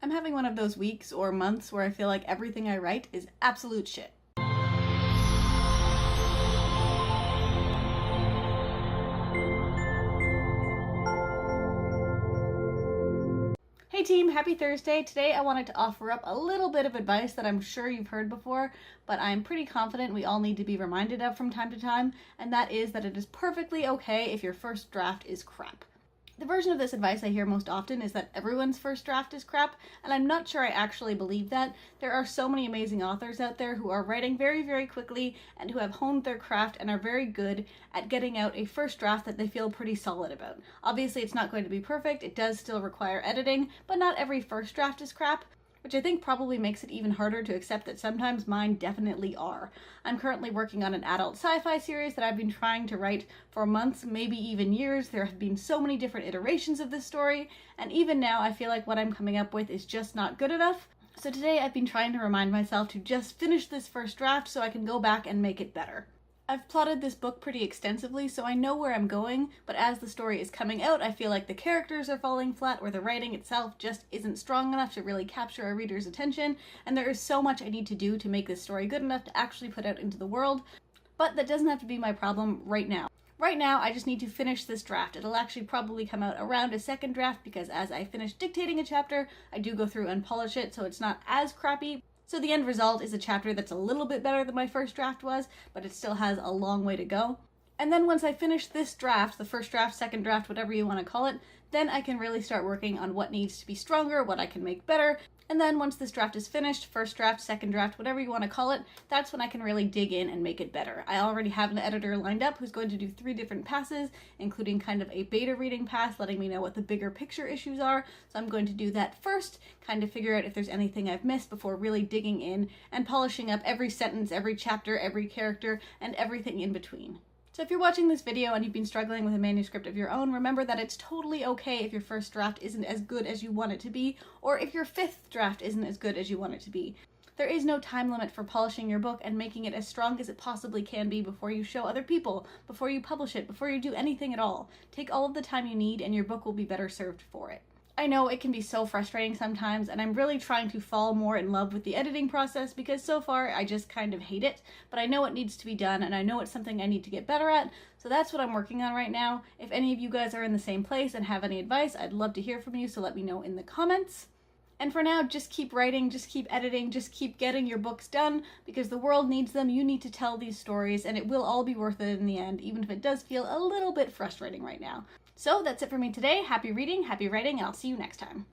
I'm having one of those weeks or months where I feel like everything I write is absolute shit. Hey team, happy Thursday. Today I wanted to offer up a little bit of advice that I'm sure you've heard before, but I'm pretty confident we all need to be reminded of from time to time, and that is that it is perfectly okay if your first draft is crap. The version of this advice I hear most often is that everyone's first draft is crap, and I'm not sure I actually believe that. There are so many amazing authors out there who are writing very, very quickly and who have honed their craft and are very good at getting out a first draft that they feel pretty solid about. Obviously, it's not going to be perfect. It does still require editing, but not every first draft is crap, which I think probably makes it even harder to accept that sometimes mine definitely are. I'm currently working on an adult sci-fi series that I've been trying to write for months, maybe even years. There have been so many different iterations of this story, and even now I feel like what I'm coming up with is just not good enough. So today I've been trying to remind myself to just finish this first draft so I can go back and make it better. I've plotted this book pretty extensively, so I know where I'm going, but as the story is coming out, I feel like the characters are falling flat or the writing itself just isn't strong enough to really capture a reader's attention, and there is so much I need to do to make this story good enough to actually put out into the world, but that doesn't have to be my problem right now. Right now, I just need to finish this draft. It'll actually probably come out around a second draft because as I finish dictating a chapter, I do go through and polish it so it's not as crappy. So the end result is a chapter that's a little bit better than my first draft was, but it still has a long way to go. And then once I finish this draft, the first draft, second draft, whatever you want to call it, then I can really start working on what needs to be stronger, what I can make better. And then once this draft is finished, first draft, second draft, whatever you want to call it, that's when I can really dig in and make it better. I already have an editor lined up who's going to do 3 different passes, including kind of a beta reading pass, letting me know what the bigger picture issues are. So I'm going to do that first, kind of figure out if there's anything I've missed before really digging in and polishing up every sentence, every chapter, every character, and everything in between. So if you're watching this video and you've been struggling with a manuscript of your own, remember that it's totally okay if your first draft isn't as good as you want it to be, or if your 5th draft isn't as good as you want it to be. There is no time limit for polishing your book and making it as strong as it possibly can be before you show other people, before you publish it, before you do anything at all. Take all of the time you need and your book will be better served for it. I know it can be so frustrating sometimes, and I'm really trying to fall more in love with the editing process because so far I just kind of hate it, but I know it needs to be done and I know it's something I need to get better at, so that's what I'm working on right now. If any of you guys are in the same place and have any advice, I'd love to hear from you, so let me know in the comments. And for now, just keep writing, just keep editing, just keep getting your books done because the world needs them. You need to tell these stories and it will all be worth it in the end, even if it does feel a little bit frustrating right now. So that's it for me today. Happy reading, happy writing, and I'll see you next time.